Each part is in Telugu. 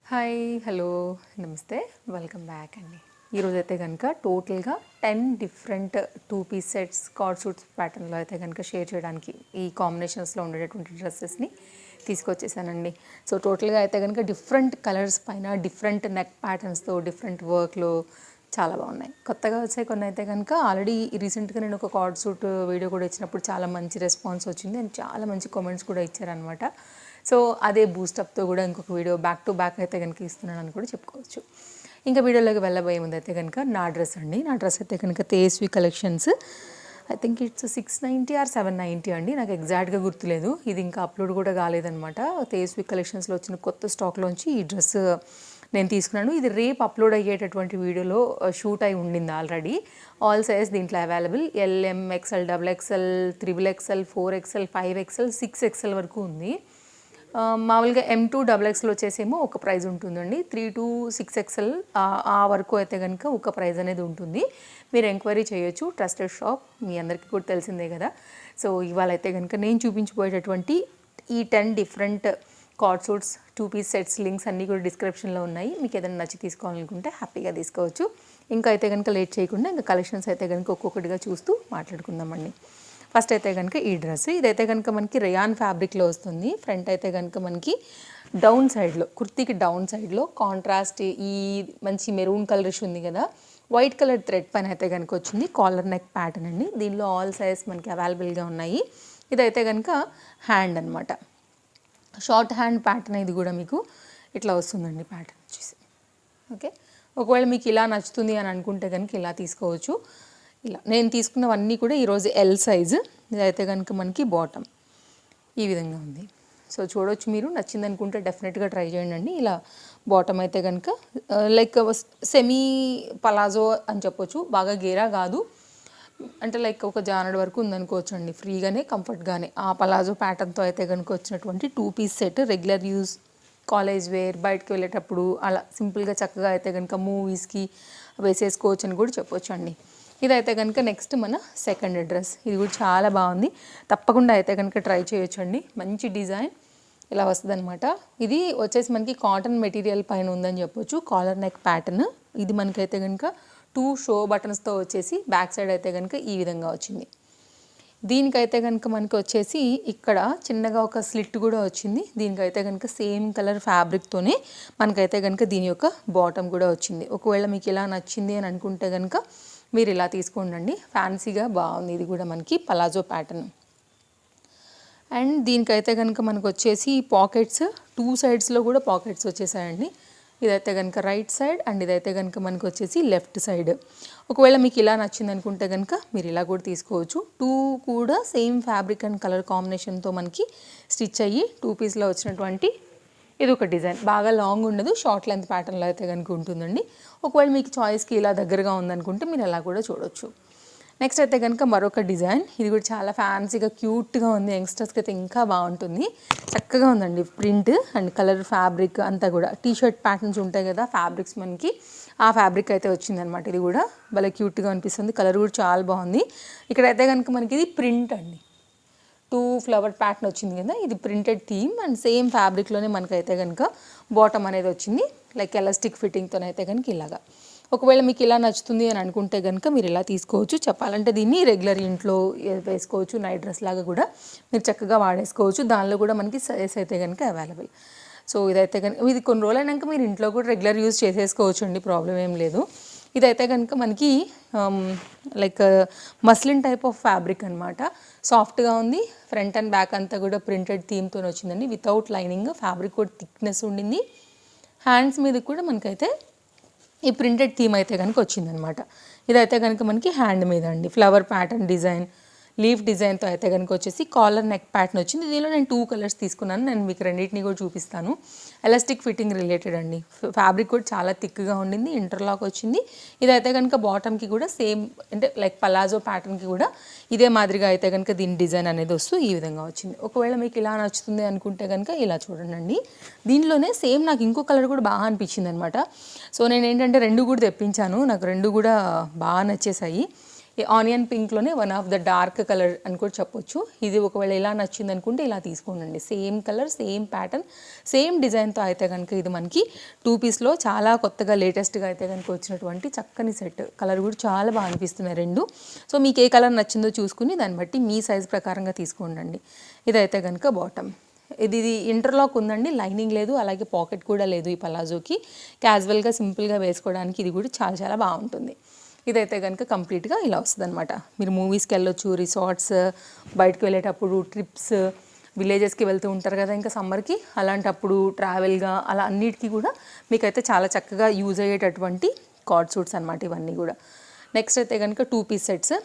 హాయ్ హలో నమస్తే వెల్కమ్ బ్యాక్ అండి. ఈరోజు అయితే కనుక టోటల్గా 10 different 2 piece sets card suits ప్యాటర్న్లో అయితే కనుక షేర్ చేయడానికి ఈ కాంబినేషన్స్లో ఉండేటటువంటి డ్రెస్సెస్ని తీసుకొచ్చేసానండి. సో టోటల్గా అయితే కనుక డిఫరెంట్ కలర్స్ పైన డిఫరెంట్ నెక్ ప్యాటర్న్స్తో డిఫరెంట్ వర్క్లో చాలా బాగున్నాయి. కొత్తగా వచ్చాయి కొన్ని అయితే కనుక. ఆల్రెడీ రీసెంట్గా నేను ఒక కార్డ్ సూట్ వీడియో కూడా ఇచ్చినప్పుడు చాలా మంచి రెస్పాన్స్ వచ్చింది అండ్ చాలా మంచి కామెంట్స్ కూడా ఇచ్చారనమాట. సో అదే బూస్టప్తో కూడా ఇంకొక వీడియో బ్యాక్ టు బ్యాక్ అయితే కనుక ఇస్తున్నాను అని కూడా చెప్పుకోవచ్చు. ఇంకా వీడియోలోకి వెళ్ళబోయే ముందు అయితే కనుక నా డ్రెస్ అండి. నా డ్రెస్ అయితే కనుక తేస్వి collections, I think it's 690 or 790 అండి, నాకు ఎగ్జాక్ట్గా గుర్తులేదు. ఇది ఇంకా అప్లోడ్ కూడా కాలేదనమాట. తేస్వి కలెక్షన్స్లో వచ్చిన కొత్త స్టాక్లోంచి ఈ డ్రెస్ నేను తీసుకున్నాను. ఇది రేపు అప్లోడ్ అయ్యేటటువంటి వీడియోలో షూట్ అయి ఉండింది ఆల్రెడీ. ఆల్ సైజ్ దీంట్లో available. LM, XL, XXL, XXL, 4XL, 5XL, 6XL వరకు ఉంది. మామూలుగా M2 XXL వచ్చేసేమో ఒక ప్రైస్ ఉంటుందండి. 3 to 6XL ఆ వరకు అయితే కనుక ఒక ప్రైస్ అనేది ఉంటుంది. మీరు ఎంక్వైరీ చేయొచ్చు. ట్రస్టెడ్ షాప్, మీ అందరికీ కూడా తెలిసిందే కదా. సో ఇవాళ అయితే కనుక నేను చూపించబోయేటటువంటి ఈ 10 different card suits 2 piece sets links అన్నీ కూడా డిస్క్రిప్షన్లో ఉన్నాయి. మీకు ఏదైనా నచ్చి తీసుకోవాలనుకుంటే హ్యాపీగా తీసుకోవచ్చు. ఇంకా అయితే కనుక లేట్ చేయకుండా ఇంకా కలెక్షన్స్ అయితే కనుక ఒక్కొక్కటిగా చూస్తూ మాట్లాడుకుందామండి. ఫస్ట్ అయితే కనుక ఈ డ్రెస్, ఇదైతే కనుక మనకి రేయాన్ ఫ్యాబ్రిక్లో వస్తుంది. ఫ్రంట్ అయితే కనుక మనకి డౌన్ సైడ్లో, కుర్తీకి డౌన్ సైడ్లో కాంట్రాస్ట్ ఈ మంచి మెరూన్ కలర్స్ ఉంది కదా, వైట్ కలర్ థ్రెడ్ పైన అయితే కనుక వచ్చింది. కాలర్ నెక్ ప్యాటర్న్ అండి. దీనిలో ఆల్ సైజ్ మనకి అవైలబుల్గా ఉన్నాయి. ఇదైతే కనుక హ్యాండ్ అనమాట, షార్ట్ హ్యాండ్ ప్యాటర్న్. ఇది కూడా మీకు ఇట్లా వస్తుందండి ప్యాటర్న్ వచ్చేసి. ఓకే, ఒకవేళ మీకు ఇలా నచ్చుతుంది అని అనుకుంటే కనుక ఇలా తీసుకోవచ్చు. ఇలా నేను తీసుకున్నవన్నీ కూడా ఈరోజు ఎల్ సైజు. ఇదైతే కనుక మనకి బాటమ్ ఈ విధంగా ఉంది. సో చూడవచ్చు, మీరు నచ్చింది అనుకుంటే డెఫినెట్గా ట్రై చేయండి. ఇలా బాటమ్ అయితే కనుక లైక్ సెమీ పలాజో అని చెప్పొచ్చు, బాగా గేరా కాదు, అంటే లైక్ ఒక జానడ్ వరకు ఉందనుకోవచ్చు అండి, ఫ్రీగానే కంఫర్ట్గానే. ఆ పలాజో ప్యాటర్న్తో అయితే కనుక వచ్చినటువంటి 2 piece set. Regular use, college wear, బయటకు వెళ్ళేటప్పుడు అలా సింపుల్గా చక్కగా అయితే కనుక మూవీస్కి వేసేసుకోవచ్చు అని కూడా చెప్పొచ్చు అండి. ఇదైతే కనుక నెక్స్ట్ మన సెకండ్ డ్రెస్. ఇది కూడా చాలా బాగుంది, తప్పకుండా అయితే కనుక ట్రై చేయొచ్చు అండి. మంచి డిజైన్ ఇలా వస్తుంది అనమాట. ఇది వచ్చేసి మనకి కాటన్ మెటీరియల్ పైన ఉందని చెప్పొచ్చు. Caller neck pattern. ఇది మనకైతే కనుక 2 షో బటన్స్తో వచ్చేసి బ్యాక్ సైడ్ అయితే కనుక ఈ విధంగా వచ్చింది. దీనికైతే కనుక మనకి వచ్చేసి ఇక్కడ చిన్నగా ఒక స్లిట్ కూడా వచ్చింది. దీనికైతే కనుక సేమ్ కలర్ ఫ్యాబ్రిక్తోనే మనకైతే కనుక దీని యొక్క బాటమ్ కూడా వచ్చింది. ఒకవేళ మీకు ఇలా నచ్చింది అని అనుకుంటే కనుక మీరు ఇలా తీసుకోండి. ఫ్యాన్సీగా బాగుంది. ఇది కూడా మనకి పలాజో ప్యాటర్న్. అండ్ దీనికైతే కనుక మనకు వచ్చేసి పాకెట్స్ 2 సైడ్స్లో కూడా పాకెట్స్ వచ్చేసాయండి. ఇదైతే కనుక రైట్ సైడ్ అండ్ ఇదైతే కనుక మనకు వచ్చేసి లెఫ్ట్ సైడ్. ఒకవేళ మీకు ఇలా నచ్చింది అనుకుంటే కనుక మీరు ఇలా కూడా తీసుకోవచ్చు. 2 కూడా సేమ్ ఫ్యాబ్రిక్ అండ్ కలర్ కాంబినేషన్తో మనకి స్టిచ్ అయ్యి 2 పీస్లో వచ్చినటువంటి ఇది ఒక డిజైన్. బాగా లాంగ్ ఉండదు, షార్ట్ లెంత్ ప్యాటర్న్లో అయితే కనుక ఉంటుందండి. ఒకవేళ మీకు చాయిస్కి ఇలా దగ్గరగా ఉందనుకుంటే మీరు అలా కూడా చూడొచ్చు. నెక్స్ట్ అయితే కనుక మరొక డిజైన్. ఇది కూడా చాలా ఫ్యాన్సీగా క్యూట్గా ఉంది. యంగ్స్టర్స్కి అయితే ఇంకా బాగుంటుంది. చక్కగా ఉందండి ప్రింట్ అండ్ కలర్ ఫ్యాబ్రిక్ అంతా కూడా. టీషర్ట్ ప్యాటర్న్స్ ఉంటాయి కదా ఫ్యాబ్రిక్స్, మనకి ఆ ఫ్యాబ్రిక్ అయితే వచ్చిందనమాట. ఇది కూడా భలే క్యూట్గా అనిపిస్తుంది. కలర్ కూడా చాలా బాగుంది. ఇక్కడైతే కనుక మనకి ఇది ప్రింట్ అండి, 2 ఫ్లవర్ ప్యాటర్న్ వచ్చింది కదా, ఇది ప్రింటెడ్ థీమ్ అండ్ సేమ్ ఫ్యాబ్రిక్లోనే మనకైతే కనుక బాటమ్ అనేది వచ్చింది. లైక్ ఎలాస్టిక్ ఫిట్టింగ్తోనైతే కనుక ఇలాగా. ఒకవేళ మీకు ఇలా నచ్చుతుంది అని అనుకుంటే కనుక మీరు ఇలా తీసుకోవచ్చు. చెప్పాలంటే దీన్ని రెగ్యులర్ ఇంట్లో వేసుకోవచ్చు, నైట్ డ్రెస్ లాగా కూడా మీరు చక్కగా వాడేసుకోవచ్చు. దానిలో కూడా మనకి సైజ్ అయితే కనుక అవైలబుల్. సో ఇదైతే కనుక ఇది కొన్ని రోజులు అయినాక మీరు ఇంట్లో కూడా రెగ్యులర్ యూజ్ చేసేసుకోవచ్చు అండి, ప్రాబ్లం ఏం లేదు. ఇదైతే కనుక మనకి like muslin type of fabric అనమాట. సాఫ్ట్గా ఉంది. ఫ్రంట్ అండ్ బ్యాక్ అంతా కూడా ప్రింటెడ్ థీమ్తో వచ్చిందండి, వితౌట్ లైనింగ్. ఫ్యాబ్రిక్ కూడా థిక్నెస్ ఉండింది. హ్యాండ్స్ మీద కూడా మనకైతే ఈ ప్రింటెడ్ థీమ్ అయితే కనుక వచ్చిందనమాట. ఇదైతే కనుక మనకి హ్యాండ్ మీద అండి, ఫ్లవర్ ప్యాటర్న్ డిజైన్, లీఫ్ డిజైన్తో అయితే కనుక వచ్చేసి కాలర్ నెక్ ప్యాటర్న్ వచ్చింది. దీనిలో నేను 2 కలర్స్ తీసుకున్నాను. నేను మీకు రెండింటిని కూడా చూపిస్తాను. ఎలాస్టిక్ ఫిట్టింగ్ రిలేటెడ్ అండి. ఫ్యాబ్రిక్ కూడా చాలా థిక్గా ఉండింది, ఇంటర్లాక్ వచ్చింది. ఇదైతే కనుక బాటమ్కి కూడా సేమ్, అంటే లైక్ పలాజో ప్యాటర్న్కి కూడా ఇదే మాదిరిగా అయితే కనుక దీని డిజైన్ అనేది వస్తూ ఈ విధంగా వచ్చింది. ఒకవేళ మీకు ఇలా నచ్చుతుంది అనుకుంటే కనుక ఇలా చూడండి. దీనిలోనే సేమ్ నాకు ఇంకో కలర్ కూడా బాగా అనిపించింది అనమాట. సో నేను ఏంటంటే 2 కూడా తెప్పించాను. నాకు 2 కూడా బాగా నచ్చేసాయి. ఈ ఆనియన్ పింక్లోనే one of the dark colour అని కూడా చెప్పొచ్చు. ఇది ఒకవేళ ఇలా నచ్చింది అనుకుంటే ఇలా తీసుకోండి. Same colour, same pattern, same డిజైన్తో అయితే కనుక ఇది మనకి 2 పీస్లో చాలా కొత్తగా లేటెస్ట్గా అయితే కనుక వచ్చినటువంటి చక్కని సెట్. కలర్ కూడా చాలా బాగా అనిపిస్తున్నాయి రెండు. సో మీకు ఏ కలర్ నచ్చిందో చూసుకుని దాన్ని బట్టి మీ సైజ్ ప్రకారంగా తీసుకోండి. ఇదైతే కనుక బాటమ్. ఇది ఇంటర్లాక్ ఉందండి, లైనింగ్ లేదు, అలాగే పాకెట్ కూడా లేదు. ఈ పలాజోకి క్యాజువల్గా సింపుల్గా వేసుకోవడానికి ఇది కూడా చాలా చాలా బాగుంటుంది. ఇదైతే కనుక కంప్లీట్గా ఇలా వస్తుంది అనమాట. మీరు మూవీస్కి వెళ్ళొచ్చు, రిసార్ట్స్, బయటకు వెళ్ళేటప్పుడు, ట్రిప్స్, విలేజెస్కి వెళ్తూ ఉంటారు కదా ఇంకా సమ్మర్కి, అలాంటప్పుడు ట్రావెల్గా అలా అన్నిటికీ కూడా మీకైతే చాలా చక్కగా యూజ్ అయ్యేటటువంటి కార్డ్ సూట్స్ అనమాట ఇవన్నీ కూడా. నెక్స్ట్ అయితే కనుక 2 పీస్ సెట్స్.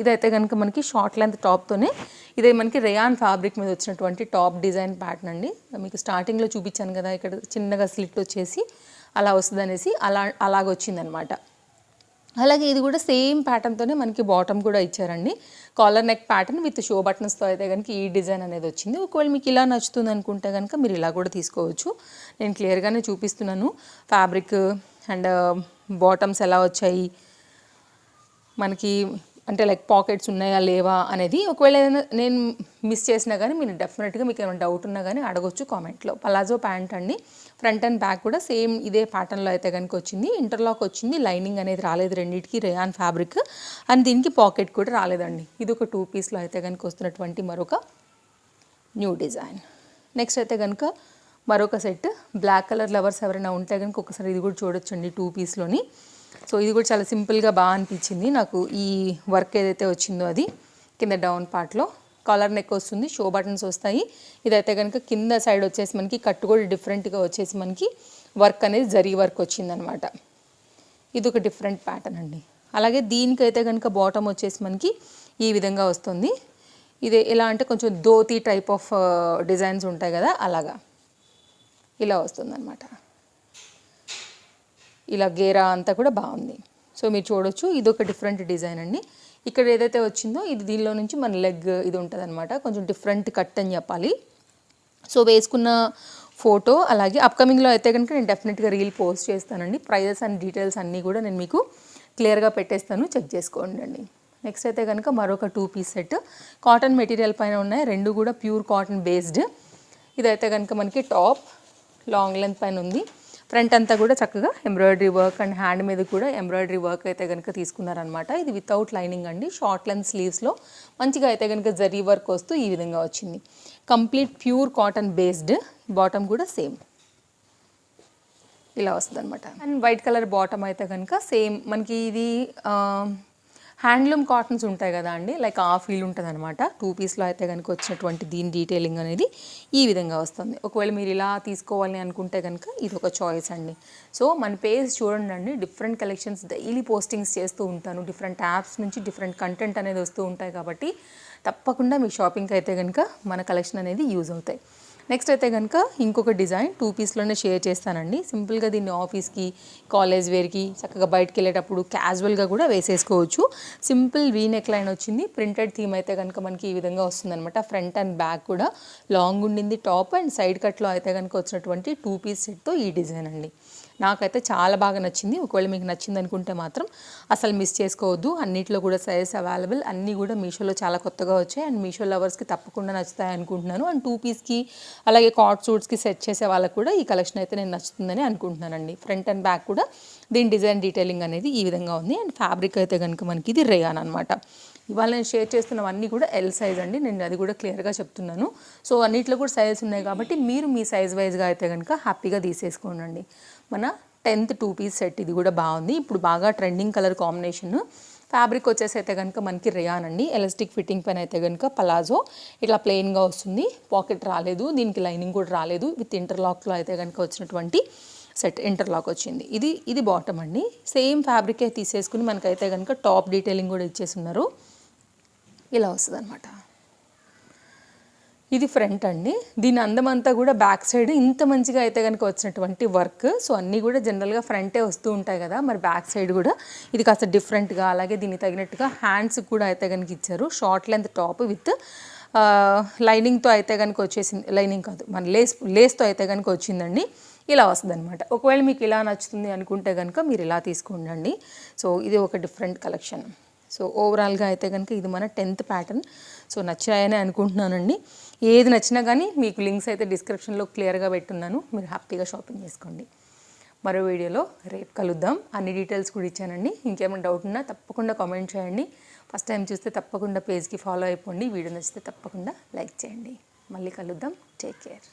ఇదైతే కనుక మనకి షార్ట్ లెంత్ టాప్తోనే, ఇదే మనకి రేయాన్ ఫ్యాబ్రిక్ మీద వచ్చినటువంటి టాప్ డిజైన్ ప్యాటర్న్ అండి. మీకు స్టార్టింగ్లో చూపించాను కదా ఇక్కడ చిన్నగా స్లిట్ వచ్చేసి అలా వస్తుంది అనేసి, అలాగ వచ్చిందనమాట. అలాగే ఇది కూడా సేమ్ ప్యాటర్న్తోనే మనకి బాటమ్ కూడా ఇచ్చారండి. Collar neck pattern with show బటన్స్తో అయితే కనుక ఈ డిజైన్ అనేది వచ్చింది. ఒకవేళ మీకు ఇలా నచ్చుతుంది అనుకుంటే కనుక మీరు ఇలా కూడా తీసుకోవచ్చు. నేను క్లియర్గానే చూపిస్తున్నాను ఫ్యాబ్రిక్ అండ్ బాటమ్స్ ఎలా వచ్చాయి మనకి, అంటే లైక్ పాకెట్స్ ఉన్నాయా లేవా అనేది. ఒకవేళ ఏదైనా నేను మిస్ చేసినా కానీ మీరు డెఫినెట్గా మీకు ఏమైనా డౌట్ ఉన్నా కానీ అడగొచ్చు కామెంట్లో. పలాజో ప్యాంట్ అండి, ఫ్రంట్ అండ్ బ్యాక్ కూడా సేమ్ ఇదే ప్యాటర్న్లో అయితే కనుక వచ్చింది. ఇంటర్లాక్ వచ్చింది, లైనింగ్ అనేది రాలేదు రెండింటికి, రేయాన్ ఫ్యాబ్రిక్, అండ్ దీనికి పాకెట్ కూడా రాలేదండి. ఇది ఒక 2 పీస్లో అయితే కనుక వస్తున్నటువంటి మరొక న్యూ డిజైన్. నెక్స్ట్ అయితే కనుక మరొక సెట్. బ్లాక్ కలర్ లవర్స్ ఎవరైనా ఉంటే కనుక ఒకసారి ఇది కూడా చూడొచ్చండి 2 పీస్లోని. సో ఇది కూడా చాలా సింపుల్గా బాగా అనిపించింది నాకు. ఈ వర్క్ ఏదైతే వచ్చిందో అది కింద డౌన్ పార్ట్లో కాలర్ నెక్ వస్తుంది, షో బటన్స్ వస్తాయి. ఇదైతే కనుక కింద సైడ్ వచ్చేసి మనకి కట్టు కూడా డిఫరెంట్గా వచ్చేసి మనకి వర్క్ అనేది జరీ వర్క్ వచ్చిందనమాట. ఇది ఒక డిఫరెంట్ ప్యాటర్న్ అండి. అలాగే దీనికైతే కనుక బాటమ్ వచ్చేసి మనకి ఈ విధంగా వస్తుంది. ఇది ఎలా అంటే కొంచెం ధోతి టైప్ ఆఫ్ డిజైన్స్ ఉంటాయి కదా, అలాగా ఇలా వస్తుందన్నమాట. ఇలా గేరా అంతా కూడా బాగుంది. సో మీరు చూడొచ్చు, ఇది ఒక డిఫరెంట్ డిజైన్ అండి. ఇక్కడ ఏదైతే వచ్చిందో ఇది దీనిలో నుంచి మన లెగ్ ఇది ఉంటుంది అనమాట, కొంచెం డిఫరెంట్ కట్ అని చెప్పాలి. సో వేసుకున్న ఫోటో అలాగే అప్కమింగ్లో అయితే కనుక నేను డెఫినెట్గా రీల్ పోస్ట్ చేస్తానండి. ప్రైజెస్ అండ్ డీటెయిల్స్ అన్నీ కూడా నేను మీకు క్లియర్గా పెట్టేస్తాను, చెక్ చేసుకోండి అండి. నెక్స్ట్ అయితే కనుక మరొక 2 పీస్ సెట్. కాటన్ మెటీరియల్ పైన ఉన్నాయి, రెండు కూడా ప్యూర్ కాటన్ బేస్డ్. ఇదైతే కనుక మనకి టాప్ లాంగ్ లెంత్ పైన ఉంది. ఫ్రంట్ అంతా కూడా చక్కగా ఎంబ్రాయిడరీ వర్క్ అండ్ హ్యాండ్ మీద కూడా ఎంబ్రాయిడరీ వర్క్ అయితే కనుక తీసుకున్నారనమాట. ఇది వితౌట్ లైనింగ్ అండి, షార్ట్ లెంత్ స్లీవ్స్లో మంచిగా అయితే కనుక జరీ వర్క్ వస్తూ ఈ విధంగా వచ్చింది. Complete pure cotton based. Bottom కూడా సేమ్ ఇలా వస్తుంది అనమాట. అండ్ వైట్ కలర్ బాటమ్ అయితే కనుక సేమ్ మనకి ఇది హ్యాండ్లూమ్ కాటన్స్ ఉంటాయి కదా అండి, లైక్ ఆ ఫీల్ ఉంటుంది అనమాట. 2 పీస్లో అయితే కనుక వచ్చినటువంటి దీని డీటెయిలింగ్ అనేది ఈ విధంగా వస్తుంది. ఒకవేళ మీరు ఇలా తీసుకోవాలని అనుకుంటే కనుక ఇది ఒక చాయిస్ అండి. సో మన పేజ్ చూడండి అండి, డిఫరెంట్ కలెక్షన్స్ డైలీ పోస్టింగ్స్ చేస్తూ ఉంటాను. డిఫరెంట్ యాప్స్ నుంచి డిఫరెంట్ కంటెంట్ అనేది వస్తూ ఉంటాయి కాబట్టి తప్పకుండా మీ షాపింగ్కి అయితే కనుక మన కలెక్షన్ అనేది యూజ్ అవుతాయి. నెక్స్ట్ అయితే కనుక ఇంకొక డిజైన్ 2 పీస్లోనే షేర్ చేస్తానండి. సింపుల్గా దీన్ని ఆఫీస్కి, కాలేజ్ వేర్కి, చక్కగా బయటకు వెళ్ళేటప్పుడు క్యాజువల్గా కూడా వేసేసుకోవచ్చు. సింపుల్ వీ నెక్ లైన్ వచ్చింది. ప్రింటెడ్ థీమ్ అయితే కనుక మనకి ఈ విధంగా వస్తుందన్నమాట. ఫ్రంట్ అండ్ బ్యాక్ కూడా లాంగ్ ఉండింది టాప్, అండ్ సైడ్ కట్లో అయితే కనుక వచ్చినటువంటి 2 పీస్ సెట్తో ఈ డిజైన్ అండి. నాకైతే చాలా బాగా నచ్చింది. ఒకవేళ మీకు నచ్చింది అనుకుంటే మాత్రం అసలు మిస్ చేసుకోవద్దు. అన్నిట్లో కూడా సైజెస్ అవైలబుల్, అన్నీ కూడా మీషోలో చాలా కొత్తగా వచ్చాయి. అండ్ మీషో లవర్స్కి తప్పకుండా నచ్చుతాయి అనుకుంటున్నాను. అండ్ 2 పీస్కి అలాగే కార్డ్ సూట్స్కి సెట్ చేసే వాళ్ళకు కూడా ఈ కలెక్షన్ అయితే నేను నచ్చుతుందని అనుకుంటున్నానండి. ఫ్రంట్ అండ్ బ్యాక్ కూడా దీని డిజైన్ డీటెయిలింగ్ అనేది ఈ విధంగా ఉంది. అండ్ ఫ్యాబ్రిక్ అయితే కనుక మనకి ఇది రేయాన్ అనమాట. ఇవాళ నేను షేర్ చేస్తున్నవన్నీ కూడా ఎల్ సైజ్ అండి, నేను అది కూడా క్లియర్గా చెప్తున్నాను. సో అన్నిట్లో కూడా సైజెస్ ఉన్నాయి కాబట్టి మీరు మీ సైజ్ వైజ్గా అయితే కనుక హ్యాపీగా తీసేసుకోండి. మన 10th 2 పీస్ సెట్ ఇది కూడా బాగుంది. ఇప్పుడు బాగా ట్రెండింగ్ కలర్ కాంబినేషన్. ఫ్యాబ్రిక్ వచ్చేసి అయితే కనుక మనకి రేయాన్ అండి. ఎలాస్టిక్ ఫిట్టింగ్ పైన అయితే కనుక పలాజో ఇట్లా ప్లెయిన్గా వస్తుంది. పాకెట్ రాలేదు, దీనికి లైనింగ్ కూడా రాలేదు. విత్ ఇంటర్లాక్లో అయితే కనుక వచ్చినటువంటి సెట్ ఇంటర్లాక్ వచ్చింది. ఇది బాటమ్ అండి. సేమ్ ఫ్యాబ్రికే తీసేసుకుని మనకైతే కనుక టాప్ డీటెయిలింగ్ కూడా ఇచ్చేసి ఉన్నారు. ఇలా వస్తుంది అనమాట. ఇది ఫ్రంట్ అండి. దీని అందమంతా కూడా బ్యాక్ సైడ్ ఇంత మంచిగా అయితే కనుక వచ్చినటువంటి వర్క్. సో అన్నీ కూడా జనరల్గా ఫ్రంటే వస్తూ ఉంటాయి కదా, మరి బ్యాక్ సైడ్ కూడా ఇది కాస్త డిఫరెంట్గా, అలాగే దీనికి తగినట్టుగా హ్యాండ్స్ కూడా అయితే కనుక ఇచ్చారు. షార్ట్ లెంత్ టాప్ విత్ లైనింగ్తో అయితే కనుక వచ్చేసింది. లైనింగ్ కాదు, మన లేస్తో అయితే కనుక వచ్చిందండి. ఇలా వస్తుంది అనమాట. ఒకవేళ మీకు ఇలా నచ్చుతుంది అనుకుంటే కనుక మీరు ఇలా తీసుకోండి. సో ఇది ఒక డిఫరెంట్ కలెక్షన్. సో ఓవరాల్గా అయితే కనుక ఇది మన 10th ప్యాటర్న్. సో నచ్చాయని అనుకుంటున్నానండి. ఏది నచ్చినా కానీ మీకు లింక్స్ అయితే డిస్క్రిప్షన్లో క్లియర్గా పెట్టున్నాను, మీరు హ్యాపీగా షాపింగ్ చేసుకోండి. మరో వీడియోలో రేపు కలుద్దాం. అన్ని డీటెయిల్స్ కూడా ఇచ్చానండి. ఇంకేమైనా డౌట్ ఉన్నా తప్పకుండా కామెంట్ చేయండి. ఫస్ట్ టైం చూస్తే తప్పకుండా పేజ్కి ఫాలో అయిపోండి. వీడియో నచ్చితే తప్పకుండా లైక్ చేయండి. మళ్ళీ కలుద్దాం. Take care.